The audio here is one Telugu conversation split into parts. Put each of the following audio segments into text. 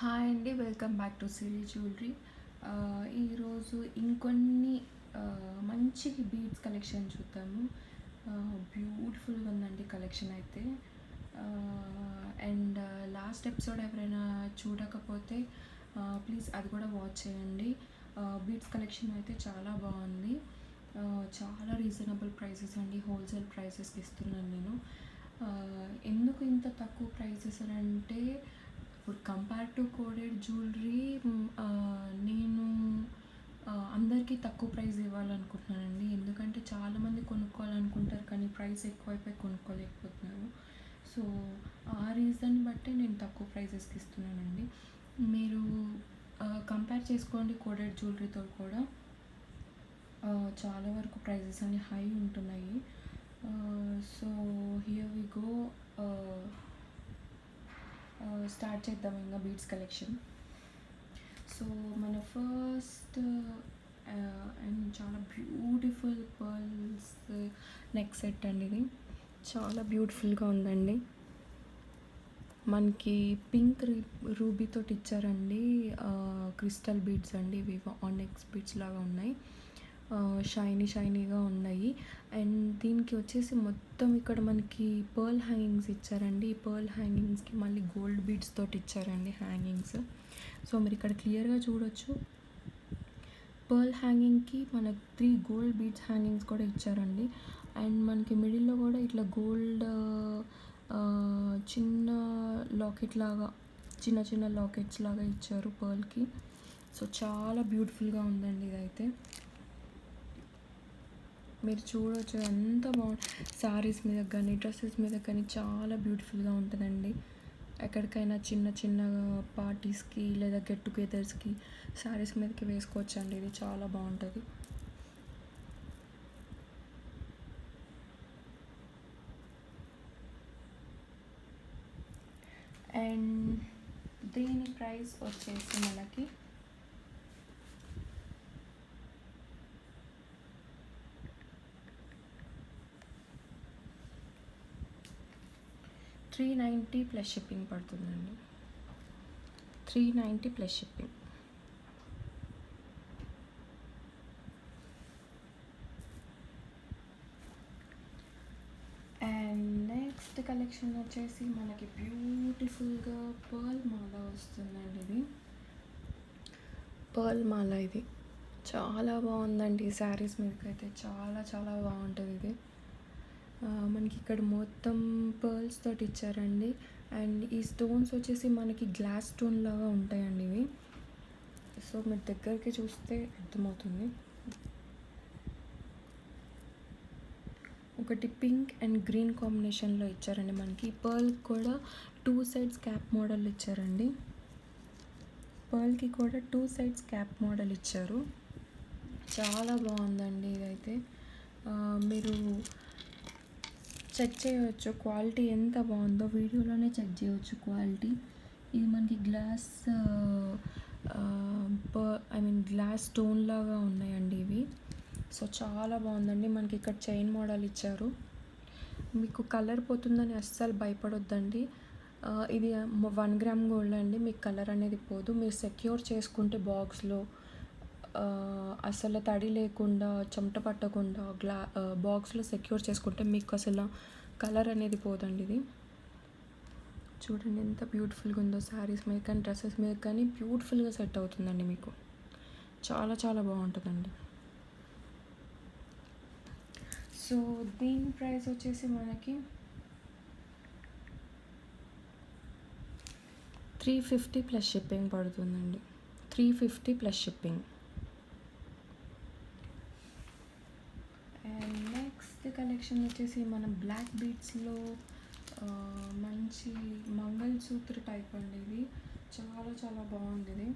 హాయ్ అండి, welcome back to Siri jewellery. ఈరోజు ఇంకొన్ని మంచి బీడ్స్ కలెక్షన్ చూద్దాము. బ్యూటిఫుల్గా ఉందండి కలెక్షన్ అయితే. అండ్ లాస్ట్ ఎపిసోడ్ ఎవరైనా చూడకపోతే ప్లీజ్ అది కూడా వాచ్ చేయండి. బీడ్స్ కలెక్షన్ అయితే చాలా బాగుంది. చాలా రీజనబుల్ ప్రైసెస్ అండి, హోల్సేల్ ప్రైసెస్కి ఇస్తున్నాను నేను. ఎందుకు ఇంత తక్కువ ప్రైసెస్ అని అంటే, ఇప్పుడు కంపేర్ టు కోడెడ్ జ్యువెలరీ నేను అందరికీ తక్కువ ప్రైస్ ఇవ్వాలనుకుంటున్నానండి. ఎందుకంటే చాలామంది కొనుక్కోవాలనుకుంటారు కానీ ప్రైస్ ఎక్కువైపోయి కొనుక్కోలేకపోతున్నారు. సో ఆ రీజన్ బట్టే నేను తక్కువ ప్రైసెస్కి ఇస్తున్నానండి. మీరు కంపేర్ చేసుకోండి కోడెడ్ జ్యువెలరీతో కూడా. చాలా వరకు ప్రైజెస్ అన్ని హై ఉంటున్నాయి. So here we go. Start చేద్దాం ఇంకా బీడ్స్ కలెక్షన్. సో మన ఫస్ట్ అండ్ చాలా బ్యూటిఫుల్ పర్ల్స్ నెక్ సెట్ అండి. ఇది చాలా బ్యూటిఫుల్గా ఉందండి. మనకి పింక్ రూబీతో ఇచ్చారండి. క్రిస్టల్ బీడ్స్ అండి, ఇవి ఆనెక్స్ బీడ్స్ లాగా ఉన్నాయి. షైనీగా ఉన్నాయి. అండ్ దీనికి వచ్చేసి మొత్తం ఇక్కడ మనకి పర్ల్ హ్యాంగింగ్స్ ఇచ్చారండి. ఈ పర్ల్ హ్యాంగింగ్స్కి మళ్ళీ గోల్డ్ బీడ్స్ తోటి ఇచ్చారండి హ్యాంగింగ్స్. సో మీరు ఇక్కడ క్లియర్గా చూడొచ్చు. పర్ల్ హ్యాంగింగ్కి మనకి 3 గోల్డ్ బీడ్స్ హ్యాంగింగ్స్ కూడా ఇచ్చారండి. అండ్ మనకి మిడిల్లో కూడా ఇట్లా గోల్డ్ చిన్న లాకెట్ లాగా, చిన్న లాకెట్స్ లాగా ఇచ్చారు పర్ల్కి. సో చాలా బ్యూటిఫుల్గా ఉందండి ఇదైతే. మీరు చూడవచ్చు ఎంత బాగుంది. శారీస్ మీద కానీ డ్రెస్సెస్ మీద కానీ చాలా బ్యూటిఫుల్గా ఉంటుందండి. ఎక్కడికైనా చిన్న పార్టీస్కి లేదా గెట్ టుగెదర్స్కి శారీస్ మీదకి వేసుకోవచ్చు అండి. ఇది చాలా బాగుంటుంది. అండ్ దీని ప్రైస్ వచ్చేసి మనకి 390 ప్లస్ షిప్పింగ్ పడుతుందండి. 390 plus shipping. And next collection వచ్చేసి మనకి బ్యూటిఫుల్గా పర్ల్ మాల వస్తుందండి. ఇది పర్ల్ మాల, ఇది చాలా బాగుందండి. శారీస్ మీదకైతే చాలా బాగుంటుంది ఇది. మనకి ఇక్కడ మొత్తం పర్ల్స్ తోటి ఇచ్చారండి. అండ్ ఈ స్టోన్స్ వచ్చేసి మనకి గ్లాస్ స్టోన్ లాగా ఉంటాయండి ఇవి. సో మీరు దగ్గరికి చూస్తే అర్థమవుతుంది. ఒకటి పింక్ అండ్ గ్రీన్ కాంబినేషన్లో ఇచ్చారండి. మనకి పర్ల్ కూడా 2 సైడ్స్ క్యాప్ మోడల్ ఇచ్చారండి. పర్ల్కి కూడా 2 సైడ్స్ క్యాప్ మోడల్ ఇచ్చారు. చాలా బాగుందండి ఇదైతే. మీరు చెక్ చేయవచ్చు క్వాలిటీ ఎంత బాగుందో, వీడియోలోనే చెక్ చేయవచ్చు క్వాలిటీ. ఇది మనకి గ్లాస్ గ్లాస్ స్టోన్ లాగా ఉన్నాయండి ఇవి. సో చాలా బాగుందండి. మనకి ఇక్కడ చైన్ మోడల్ ఇచ్చారు. మీకు కలర్ పోతుందని అస్సలు భయపడొద్దండి. ఇది 1 గ్రామ్ గోల్డ్ అండి. మీకు కలర్ అనేది పోదు. మీరు సెక్యూర్ చేసుకుంటే బాక్స్లో అసలు తడి లేకుండా, చెమట పట్టకుండా బాక్స్లో సెక్యూర్ చేసుకుంటే మీకు అసలు కలర్ అనేది పోదండి. ఇది చూడండి ఎంత బ్యూటిఫుల్గా ఉందో. శారీస్ మీద కానీ డ్రెస్సెస్ మీద కానీ బ్యూటిఫుల్గా సెట్ అవుతుందండి. మీకు చాలా బాగుంటుందండి. సో దీని ప్రైస్ వచ్చేసి మనకి 350 ప్లస్ షిప్పింగ్ పడుతుందండి. 350 plus shipping. And next collection వచ్చేసి మనం బ్లాక్ బీడ్స్లో మంచి మంగళసూత్ర టైప్ అండి. ఇది చాలా బాగుంది. ఇది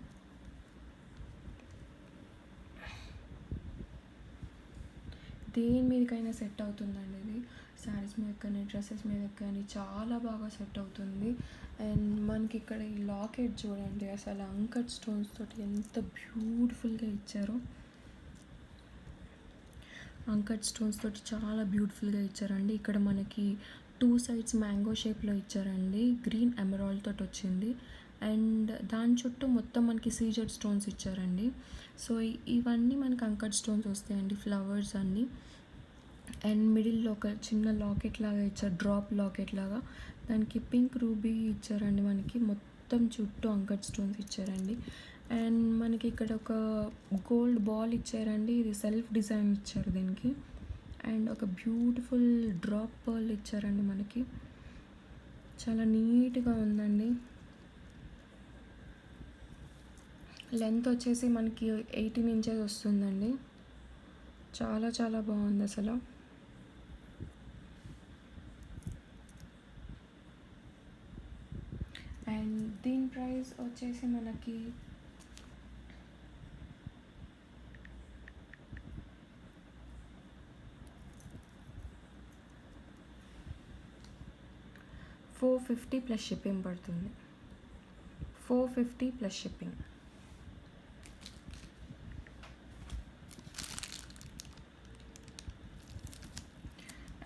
దేని మీదకైనా సెట్ అవుతుందండి. ఇది శారీస్ మీద కానీ డ్రెస్సెస్ మీద కానీ చాలా బాగా సెట్ అవుతుంది. అండ్ మనకి ఇక్కడ ఈ లాకెట్ చూడండి, అసలు అంకట్ స్టోన్స్ తోటి ఎంత బ్యూటిఫుల్గా ఇచ్చారో. అంకట్ స్టోన్స్ తోటి చాలా బ్యూటిఫుల్గా ఇచ్చారండి. ఇక్కడ మనకి 2 సైడ్స్ మ్యాంగో షేప్లో ఇచ్చారండి. గ్రీన్ ఎమరాల్డ్ తోటి వచ్చింది. అండ్ దాని చుట్టూ మొత్తం మనకి సీజెడ్ స్టోన్స్ ఇచ్చారండి. సో ఇవన్నీ మనకి అంకడ్ స్టోన్స్ వస్తాయండి, ఫ్లవర్స్ అన్నీ. అండ్ మిడిల్లో ఒక చిన్న లాకెట్ లాగా ఇచ్చారు, డ్రాప్ లాకెట్ లాగా. దానికి పింక్ రూబీ ఇచ్చారండి మనకి. మొత్తం చుట్టూ అంకడ్ స్టోన్స్ ఇచ్చారండి. అండ్ మనకి ఇక్కడ ఒక గోల్డ్ బాల్ ఇచ్చారండి, ఇది సెల్ఫ్ డిజైన్ ఇచ్చారు దీనికి. అండ్ ఒక బ్యూటిఫుల్ డ్రాప్ బాల్ ఇచ్చారండి మనకి, చాలా నీట్గా ఉందండి. లెంత్ వచ్చేసి మనకి 18 ఇంచెస్ వస్తుందండి. చాలా చాలా బాగుంది అసలు. అండ్ దీని ప్రైస్ వచ్చేసి మనకి $450 ప్లస్ షిప్పింగ్ పడుతుంది. 450 plus shipping.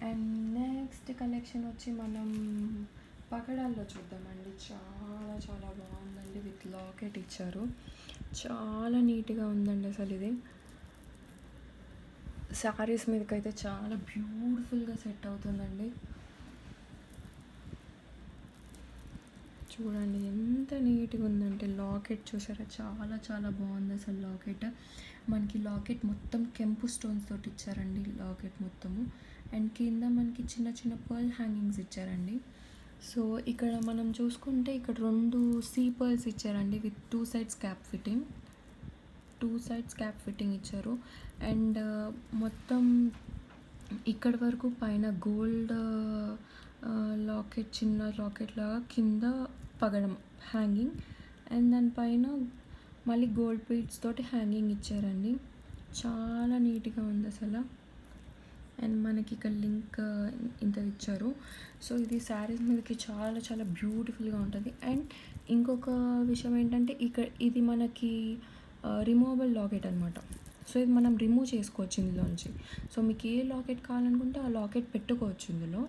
And next collection వచ్చి మనం పకడాల్లో చూద్దామండి. చాలా చాలా బాగుందండి, విత్ లాకెట్ ఇచ్చారు. చాలా నీట్గా ఉందండి అసలు. ఇది శారీస్ మీదకైతే చాలా బ్యూటిఫుల్గా సెట్ అవుతుందండి. చూడండి ఎంత నీట్గా ఉందంటే, లాకెట్ చూసారా, చాలా చాలా బాగుంది అసలు లాకెట్. మనకి లాకెట్ మొత్తం కెంపు స్టోన్స్ తోటి ఇచ్చారండి లాకెట్ మొత్తము. అండ్ కింద మనకి చిన్న చిన్న పర్ల్ హ్యాంగింగ్స్ ఇచ్చారండి. సో ఇక్కడ మనం చూసుకుంటే ఇక్కడ 2 సీ పర్ల్స్ ఇచ్చారండి, with 2 sides cap fitting. 2 sides cap fitting ఇచ్చారు. అండ్ మొత్తం ఇక్కడ వరకు పైన గోల్డ్ లాకెట్, చిన్న లాకెట్ లాగా కింద పగడం హ్యాంగింగ్. అండ్ దానిపైన మళ్ళీ గోల్డ్ బీడ్స్ తోటి హ్యాంగింగ్ ఇచ్చారండి. చాలా నీట్గా ఉంది అసలు. అండ్ మనకి ఇక్కడ లింక్ ఇంత ఇచ్చారు. సో ఇది శారీస్ మీదకి చాలా చాలా బ్యూటిఫుల్గా ఉంటుంది. అండ్ ఇంకొక విషయం ఏంటంటే, ఇది మనకి రిమూవబుల్ లాకెట్ అనమాట. సో ఇది మనం రిమూవ్ చేసుకోవచ్చు ఇందులోంచి. సో మీకు ఏ లాకెట్ కావాలనుకుంటే ఆ లాకెట్ పెట్టుకోవచ్చు ఇందులో.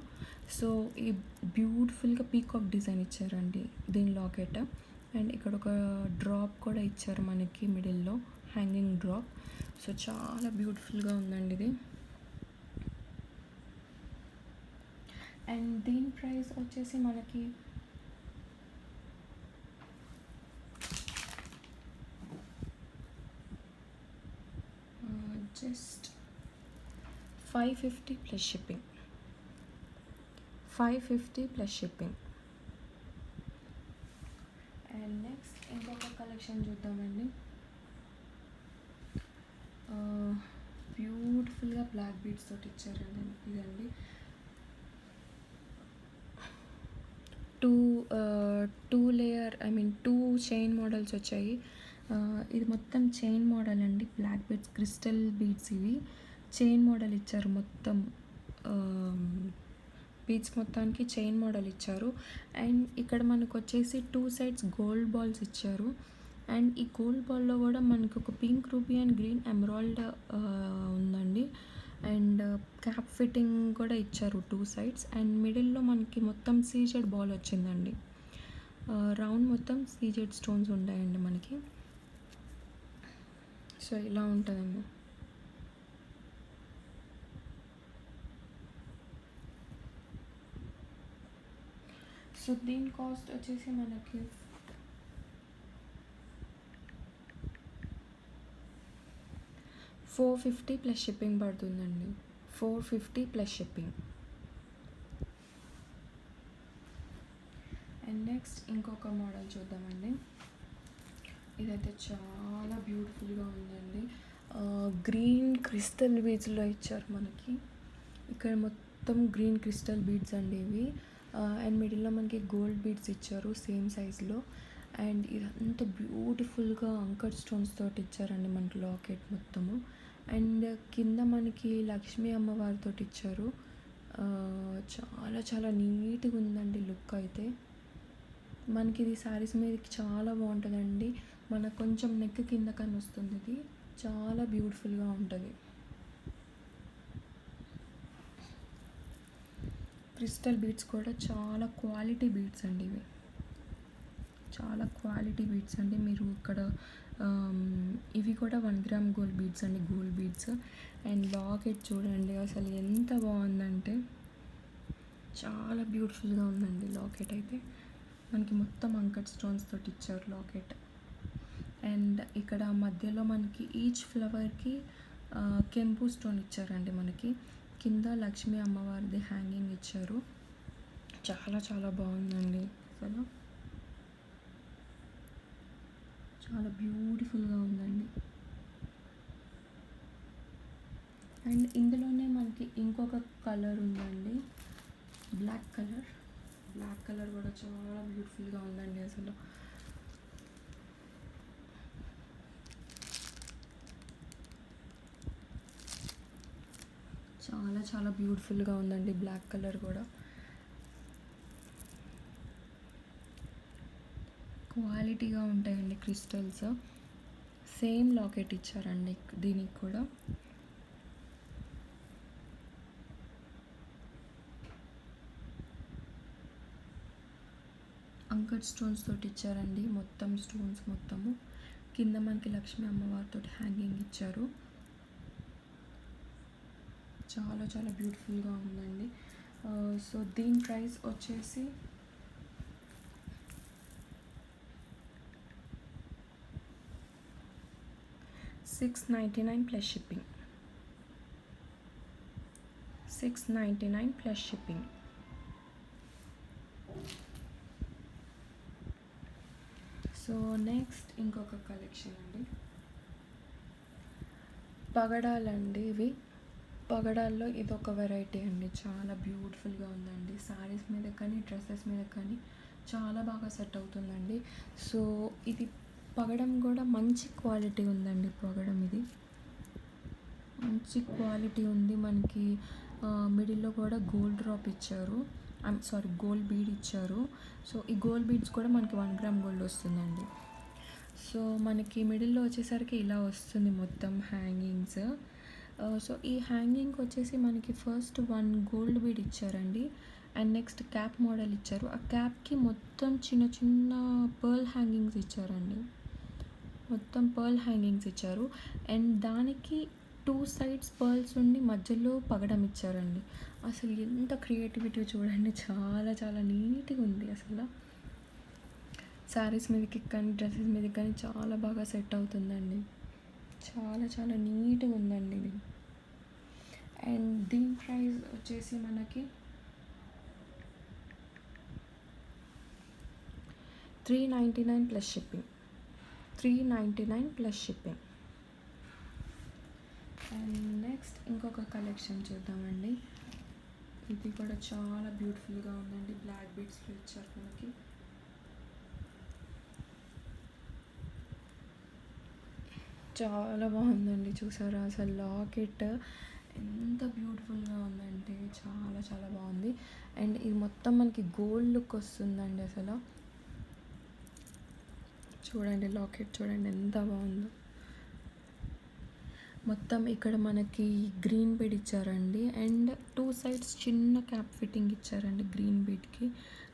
సో ఈ బ్యూటిఫుల్గా పీకాక్ డిజైన్ ఇచ్చారండి దీని లాకెట్. అండ్ ఇక్కడ ఒక డ్రాప్ కూడా ఇచ్చారు మనకి మిడిల్లో, హ్యాంగింగ్ డ్రాప్. సో చాలా బ్యూటిఫుల్గా ఉందండి ఇది. అండ్ దీని ప్రైస్ వచ్చేసి మనకి just $550 plus shipping. 550 plus shipping. And next ఇంకొక కలెక్షన్ చూద్దామండి. బ్యూటిఫుల్గా బ్లాక్ బీడ్స్ తోటి ఇచ్చారండి ఇదండి. Two layer, I mean 2 chain models వచ్చాయి. ఇది మొత్తం చైన్ మోడల్ అండి, బ్లాక్ బీడ్స్, క్రిస్టల్ బీడ్స్. ఇవి చైన్ మోడల్ ఇచ్చారు మొత్తం. బీడ్స్ మొత్తానికి చైన్ మోడల్ ఇచ్చారు. అండ్ ఇక్కడ మనకు వచ్చేసి 2 సైడ్స్ గోల్డ్ బాల్స్ ఇచ్చారు. అండ్ ఈ గోల్డ్ బాల్లో కూడా మనకు ఒక pink ruby and green emerald ఉందండి. అండ్ క్యాప్ ఫిట్టింగ్ కూడా ఇచ్చారు 2 సైడ్స్. అండ్ మిడిల్లో మనకి మొత్తం సీజెడ్ బాల్ వచ్చిందండి. రౌండ్ మొత్తం సీజెడ్ స్టోన్స్ ఉంటాయండి మనకి. సో ఇలా ఉంటుందండి. సో దీని కాస్ట్ వచ్చేసి మనకి $450 ప్లస్ షిప్పింగ్ పడుతుందండి. 450 ప్లస్ షిప్పింగ్. అండ్ నెక్స్ట్ ఇంకొక మోడల్ చూద్దామండి. ఇదైతే చాలా బ్యూటిఫుల్గా ఉందండి. గ్రీన్ క్రిస్టల్ బీడ్స్లో ఇచ్చారు మనకి. ఇక్కడ మొత్తం గ్రీన్ క్రిస్టల్ బీడ్స్ అండి ఇవి. అండ్ మిడిల్లో మనకి గోల్డ్ బీడ్స్ ఇచ్చారు సేమ్ సైజులో. అండ్ ఇదంతా బ్యూటిఫుల్గా అంకర్ స్టోన్స్ తోటి ఇచ్చారండి మనకి లాకెట్ మొత్తము. అండ్ కింద మనకి లక్ష్మీ అమ్మవారితో ఇచ్చారు. చాలా చాలా నీట్గా ఉందండి లుక్ అయితే. మనకి ఇది శారీస్ మీదకి చాలా బాగుంటుందండి. మనకు కొంచెం నెక్ కింద కన్నా వస్తుంది. ఇది చాలా బ్యూటిఫుల్గా ఉంటుంది. క్రిస్టల్ బీడ్స్ కూడా చాలా క్వాలిటీ బీడ్స్ అండి ఇవి. చాలా క్వాలిటీ బీడ్స్ అండి. మీరు ఇక్కడ ఇవి కూడా 1 గ్రామ్ గోల్డ్ బీడ్స్ అండి, గోల్డ్ బీడ్స్. అండ్ లాకెట్ చూడండి అసలు ఎంత బాగుందంటే చాలా బ్యూటిఫుల్గా ఉందండి. లాకెట్ అయితే మనకి మొత్తం అంకట్ స్టోన్స్ తోటి ఇచ్చారు లాకెట్. అండ్ ఇక్కడ మధ్యలో మనకి ఈచ్ ఫ్లవర్కి కెంపు స్టోన్ ఇచ్చారండి. మనకి కింద లక్ష్మీ అమ్మవారిది హ్యాంగింగ్ ఇచ్చారు. చాలా చాలా బాగుందండి అసలు, చాలా బ్యూటిఫుల్గా ఉందండి. అండ్ ఇందులోనే మనకి ఇంకొక కలర్ ఉందండి, బ్లాక్ కలర్. బ్లాక్ కలర్ కూడా చాలా బ్యూటిఫుల్గా ఉందండి అసలు. చాలా చాలా బ్యూటిఫుల్గా ఉందండి బ్లాక్ కలర్ కూడా. క్వాలిటీగా ఉంటాయండి క్రిస్టల్స్. సేమ్ లాకెట్ ఇచ్చారండి దీనికి కూడా. అంకట్ స్టోన్స్ తోటి ఇచ్చారండి మొత్తం స్టోన్స్ మొత్తము. కింద మనకి లక్ష్మీ అమ్మవారితో హ్యాంగింగ్ ఇచ్చారు. చాలా చాలా బ్యూటిఫుల్గా ఉందండి. సో దీని ప్రైస్ వచ్చేసి $699 plus shipping. $699 plus shipping. So next ఇంకొక కలెక్షన్ అండి, పగడాలండి ఇవి. పగడాల్లో ఇదొక వెరైటీ అండి, చాలా బ్యూటిఫుల్గా ఉందండి. శారీస్ మీద కానీ డ్రెస్సెస్ మీద కానీ చాలా బాగా సెట్ అవుతుందండి. సో ఇది పగడం కూడా మంచి క్వాలిటీ ఉందండి. పగడం ఇది మంచి క్వాలిటీ ఉంది. మనకి మిడిల్లో కూడా గోల్డ్ డ్రాప్ ఇచ్చారు, గోల్డ్ బీడ్ ఇచ్చారు. సో ఈ గోల్డ్ బీడ్స్ కూడా మనకి 1 గ్రామ్ గోల్డ్ వస్తుందండి. సో మనకి మిడిల్లో వచ్చేసరికి ఇలా వస్తుంది మొత్తం హ్యాంగింగ్స్. సో ఈ హ్యాంగింగ్ వచ్చేసి మనకి ఫస్ట్ 1 గోల్డ్ బీడ్ ఇచ్చారండి. అండ్ నెక్స్ట్ క్యాప్ మోడల్ ఇచ్చారు. ఆ క్యాప్కి మొత్తం చిన్న చిన్న పర్ల్ హ్యాంగింగ్స్ ఇచ్చారండి. మొత్తం పర్ల్ హ్యాంగింగ్స్ ఇచ్చారు. అండ్ దానికి 2 సైడ్స్ పర్ల్స్ ఉండి మధ్యలో పగడం ఇచ్చారండి. అసలు ఎంత క్రియేటివిటీ చూడండి, చాలా చాలా నీట్గా ఉంది అసలు. శారీస్ మీదకి కానీ డ్రెస్సెస్ మీదకి కానీ చాలా బాగా సెట్ అవుతుందండి. చాలా చాలా నీట్గా ఉందండి ఇది. అండ్ దీని ప్రైస్ వచ్చేసి మనకి $399 plus shipping. $399 plus shipping. And next ఇంకొక కలెక్షన్ చూద్దామండి. ఇది కూడా చాలా బ్యూటిఫుల్గా ఉందండి. బ్లాక్ బీడ్స్లో ఇచ్చారు మనకి. చాలా బాగుందండి, చూసారా అసలు లాకెట్ ఎంత బ్యూటిఫుల్గా ఉందంటే చాలా చాలా బాగుంది. అండ్ ఇది మొత్తం మనకి గోల్డ్ లుక్ వస్తుందండి అసలు. చూడండి లాకెట్ చూడండి ఎంత బాగుందో. మొత్తం ఇక్కడ మనకి గ్రీన్ బీడ్ ఇచ్చారండి. అండ్ 2 సైడ్స్ చిన్న క్యాప్ ఫిట్టింగ్ ఇచ్చారండి గ్రీన్ బీడ్కి.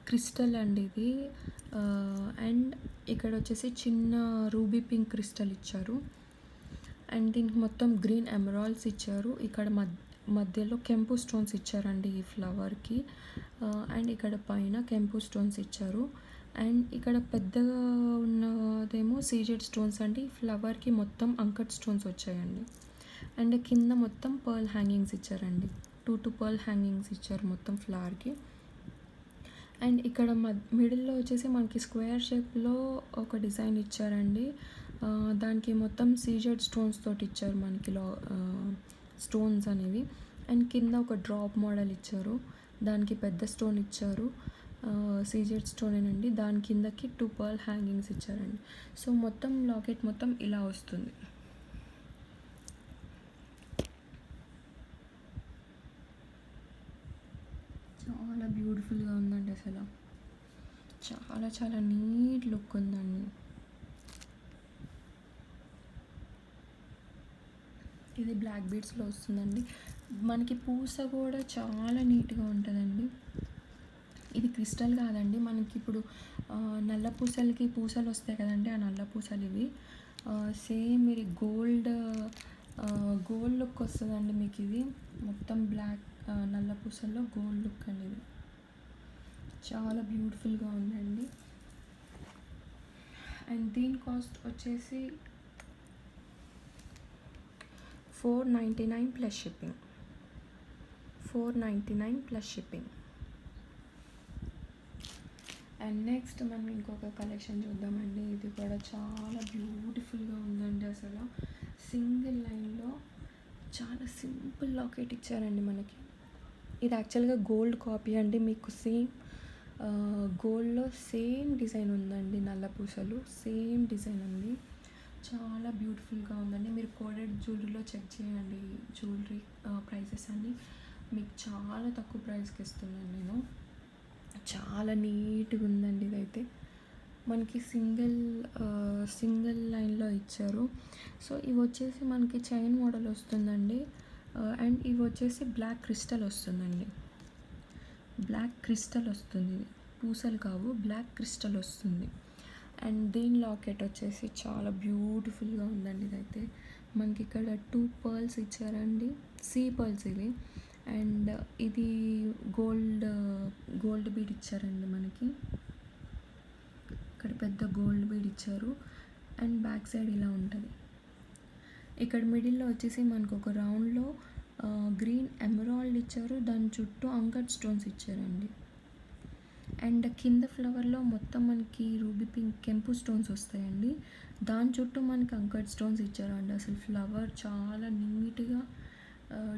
క్రిస్టల్ అండి ఇది. అండ్ ఇక్కడ వచ్చేసి చిన్న రూబీ పింక్ క్రిస్టల్ ఇచ్చారు. అండ్ దీనికి మొత్తం గ్రీన్ ఎమరాల్డ్స్ ఇచ్చారు. ఇక్కడ మధ్యలో కెంపు స్టోన్స్ ఇచ్చారండి ఈ ఫ్లవర్కి. అండ్ ఇక్కడ పైన కెంపు స్టోన్స్ ఇచ్చారు. అండ్ ఇక్కడ పెద్దగా ఉన్నదేమో సీజెడ్ స్టోన్స్ అండి. ఫ్లవర్కి మొత్తం అంకట్ స్టోన్స్ వచ్చాయండి. అండ్ కింద మొత్తం పర్ల్ హ్యాంగింగ్స్ ఇచ్చారండి. 2 పర్ల్ హ్యాంగింగ్స్ ఇచ్చారు మొత్తం ఫ్లవర్కి. అండ్ ఇక్కడ మిడిల్లో వచ్చేసి మనకి స్క్వేర్ షేప్లో ఒక డిజైన్ ఇచ్చారండి. దానికి మొత్తం సీజెడ్ స్టోన్స్ తోటి ఇచ్చారు మనకి స్టోన్స్ అనేవి. అండ్ కింద ఒక డ్రాప్ మోడల్ ఇచ్చారు, దానికి పెద్ద స్టోన్ ఇచ్చారు, సీజెడ్ స్టోనేనండి. దాని కిందకి 2 పర్ల్ హ్యాంగింగ్స్ ఇచ్చారండి. సో మొత్తం లాకెట్ మొత్తం ఇలా వస్తుంది. చాలా బ్యూటిఫుల్గా ఉందండి అసలు. చాలా చాలా నీట్ లుక్ ఉందండి. ఇది బ్లాక్ బీడ్స్లో వస్తుందండి. మనకి పూస కూడా చాలా నీట్గా ఉంటుందండి. ఇది క్రిస్టల్ కాదండి, మనకి ఇప్పుడు నల్ల పూసలకి పూసలు వస్తాయి కదండి, ఆ నల్ల పూసలు ఇవి. సేమ్ మీరు గోల్డ్ లుక్ వస్తుందండి మీకు ఇది. మొత్తం బ్లాక్ నల్ల పూసల్లో గోల్డ్ లుక్ అండి ఇది. చాలా బ్యూటిఫుల్గా ఉందండి. అండ్ దీని కాస్ట్ వచ్చేసి 499 plus shipping. 499 plus shipping. And next మనం ఇంకొక కలెక్షన్ చూద్దామండి. ఇది కూడా చాలా బ్యూటిఫుల్గా ఉందండి. అసలు సింగిల్ లైన్లో చాలా సింపుల్ లాకెట్ ఇచ్చారండి మనకి. ఇది యాక్చువల్గా గోల్డ్ కాపీ అండి. మీకు సేమ్ గోల్డ్లో సేమ్ డిజైన్ ఉందండి. నల్ల పూసలు సేమ్ డిజైన్ ఉంది. చాలా బ్యూటిఫుల్గా ఉందండి. మీరు కోడెడ్ జ్యువెలరీలో చెక్ చేయండి. జ్యువెలరీ ప్రైసెస్ అన్నీ మీకు చాలా తక్కువ ప్రైస్కి ఇస్తున్నాను నేను. చాలా నీట్గా ఉందండి. ఇదైతే మనకి సింగిల్ లైన్లో ఇచ్చారు. సో ఇవి వచ్చేసి మనకి చైన్ మోడల్ వస్తుందండి. అండ్ ఇవి వచ్చేసి బ్లాక్ క్రిస్టల్ వస్తుందండి. బ్లాక్ క్రిస్టల్ వస్తుంది. పూసలు కావు, బ్లాక్ క్రిస్టల్ వస్తుంది. అండ్ దీని లాకెట్ వచ్చేసి చాలా బ్యూటిఫుల్గా ఉందండి. ఇదైతే మనకి ఇక్కడ 2 పర్ల్స్ ఇచ్చారండి. సీ పర్ల్స్ ఇవి. అండ్ ఇది గోల్డ్ బీడ్ ఇచ్చారండి మనకి. ఇక్కడ పెద్ద గోల్డ్ బీడ్ ఇచ్చారు. అండ్ బ్యాక్ సైడ్ ఇలా ఉంటుంది. ఇక్కడ మిడిల్లో వచ్చేసి మనకు ఒక రౌండ్లో గ్రీన్ ఎమరాల్డ్ ఇచ్చారు. దాని చుట్టూ అంకట్ స్టోన్స్ ఇచ్చారండి. అండ్ కింద ఫ్లవర్లో మొత్తం మనకి రూబీ పింక్ కెంపు స్టోన్స్ వస్తాయండి. దాని చుట్టూ మనకి అంకట్ స్టోన్స్ ఇచ్చారండి. అసలు ఫ్లవర్ చాలా నీట్గా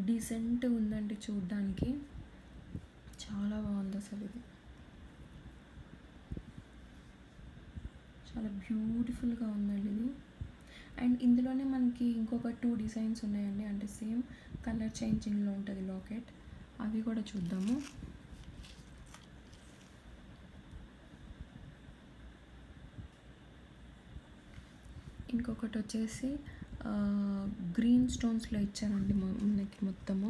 డీసెంట్గా ఉందండి చూడ్డానికి. చాలా బాగుంది అసలు. ఇది చాలా బ్యూటిఫుల్గా ఉందండి ఇది. అండ్ ఇందులోనే మనకి ఇంకొక 2 డిజైన్స్ ఉన్నాయండి. అంటే సేమ్ కలర్ చేంజింగ్లో ఉంటుంది లాకెట్. అవి కూడా చూద్దాము. ఇంకొకటి వచ్చేసి గ్రీన్ స్టోన్స్లో ఇచ్చారండి మనకి మొత్తము.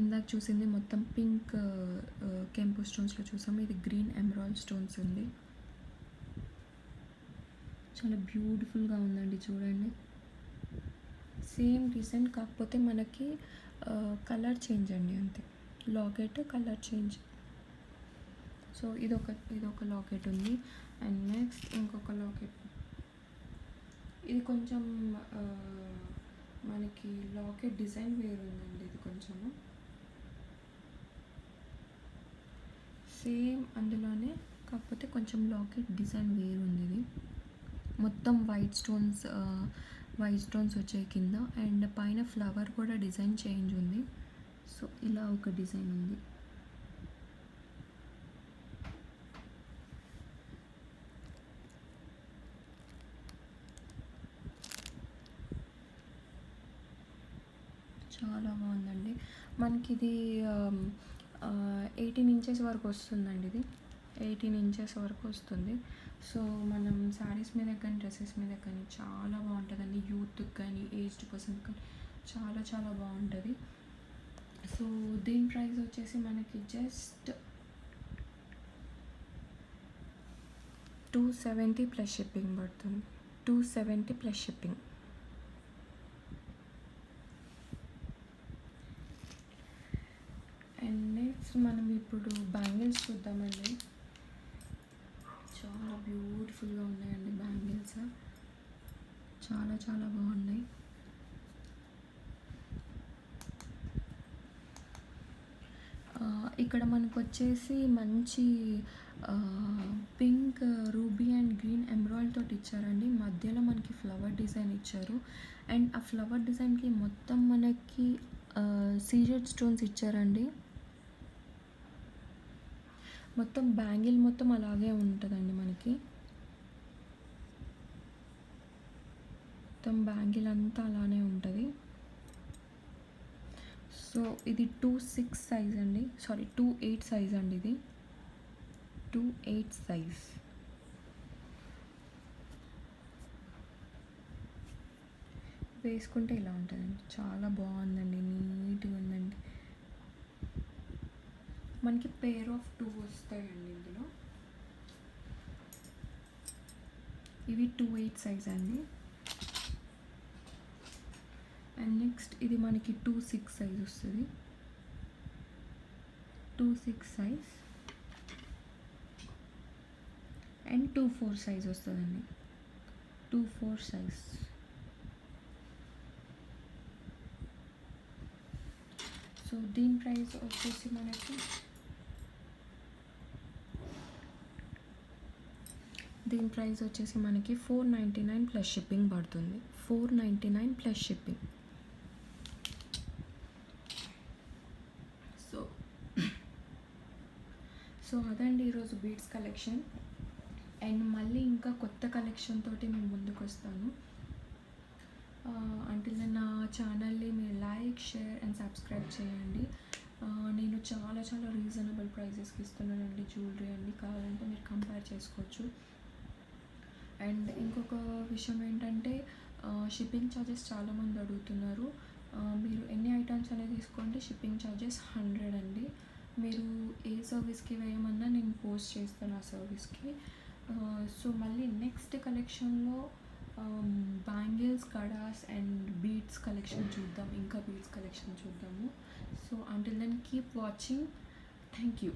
ఇందాక చూసింది మొత్తం పింక్ కెంపు స్టోన్స్లో చూసాము. ఇది గ్రీన్ ఎమరాల్డ్ స్టోన్స్ ఉంది. చాలా బ్యూటిఫుల్గా ఉందండి చూడండి. సేమ్ డిజైన్ కాకపోతే మనకి కలర్ చేంజ్ అండి అంతే. Locket colour change. సో ఇదొక లాకెట్ ఉంది. అండ్ నెక్స్ట్ ఇంకొక లాకెట్. ఇది కొంచెం మనకి లాకెట్ డిజైన్ వేరు ఉందండి. ఇది కొంచెము సేమ్ అందులోనే కాకపోతే కొంచెం లాకెట్ డిజైన్ వేరు ఉంది. ఇది మొత్తం వైట్ స్టోన్స్ వచ్చాయి కింద. అండ్ పైన ఫ్లవర్ కూడా డిజైన్ చేంజ్ ఉంది. సో ఇలా ఒక డిజైన్ ఉంది. చాలా బాగుందండి. మనకి ఇది 18 ఇంచెస్ వరకు వస్తుందండి. ఇది 18 ఇంచెస్ వరకు వస్తుంది. సో మనం శారీస్ మీద కానీ డ్రెస్సెస్ మీద కానీ చాలా బాగుంటుందండి. యూత్కి కానీ ఏజ్డ్ పర్సన్కి కానీ చాలా చాలా బాగుంటుంది. సో దీని ప్రైస్ వచ్చేసి మనకి జస్ట్ 270 ప్లస్ షిప్పింగ్ పడుతుంది. 270 ప్లస్ షిప్పింగ్. అండ్ నెక్స్ట్ మనం ఇప్పుడు బ్యాంగిల్స్ చూద్దామండి. చాలా బ్యూటిఫుల్గా ఉన్నాయండి బ్యాంగిల్స్. చాలా చాలా బాగున్నాయి. ఇక్కడ మనకు వచ్చేసి మంచి pink ruby and green emerald తోటి ఇచ్చారండి. మధ్యలో మనకి ఫ్లవర్ డిజైన్ ఇచ్చారు. అండ్ ఆ ఫ్లవర్ డిజైన్కి మొత్తం మనకి సీజెడ్ స్టోన్స్ ఇచ్చారండి. మొత్తం బ్యాంగిల్ మొత్తం అలాగే ఉంటుందండి మనకి. మొత్తం బ్యాంగిల్ అంతా అలానే ఉంటుంది. సో ఇది 26 సైజ్ అండి. సారీ 28 సైజ్ అండి. ఇది 28 సైజ్. వేసుకుంటే ఇలా ఉంటుందండి. చాలా బాగుందండి. నీట్గా ఉందండి. మనకి పేర్ ఆఫ్ 2 వస్తాయండి ఇందులో. ఇవి 2/8 సైజ్ అండి. అండ్ నెక్స్ట్ ఇది మనకి 2/6 సైజ్ వస్తుంది. 2/6 సైజ్ అండ్ 2/4 సైజ్ వస్తుందండి. 2/4 సైజ్. సో దీని ప్రైస్ వచ్చేసి మనకి $499 ప్లస్ షిప్పింగ్ పడుతుంది. $499 ప్లస్ షిప్పింగ్. సో అదండి ఈరోజు బీడ్స్ కలెక్షన్. అండ్ మళ్ళీ ఇంకా కొత్త కలెక్షన్ తోటి మేము ముందుకు వస్తాను. అంటే నా ఛానల్ని మీరు లైక్, షేర్ అండ్ సబ్స్క్రైబ్ చేయండి. నేను చాలా చాలా రీజనబుల్ ప్రైజెస్కి ఇస్తున్నానండి జ్యువెలరీ అండి. కావాలంటే మీరు కంపేర్ చేసుకోవచ్చు. అండ్ ఇంకొక విషయం ఏంటంటే షిప్పింగ్ ఛార్జెస్ చాలామంది అడుగుతున్నారు. మీరు ఎన్ని ఐటమ్స్ అనేది తీసుకోండి, షిప్పింగ్ ఛార్జెస్ 100 అండి. మీరు ఏ సర్వీస్కి వేయమన్నా నేను పోస్ట్ చేస్తాను ఆ సర్వీస్కి. సో మళ్ళీ నెక్స్ట్ కలెక్షన్లో bangles, kadas and beads collection చూద్దాం. ఇంకా బీడ్స్ కలెక్షన్ చూద్దాము. So until then keep watching. Thank you.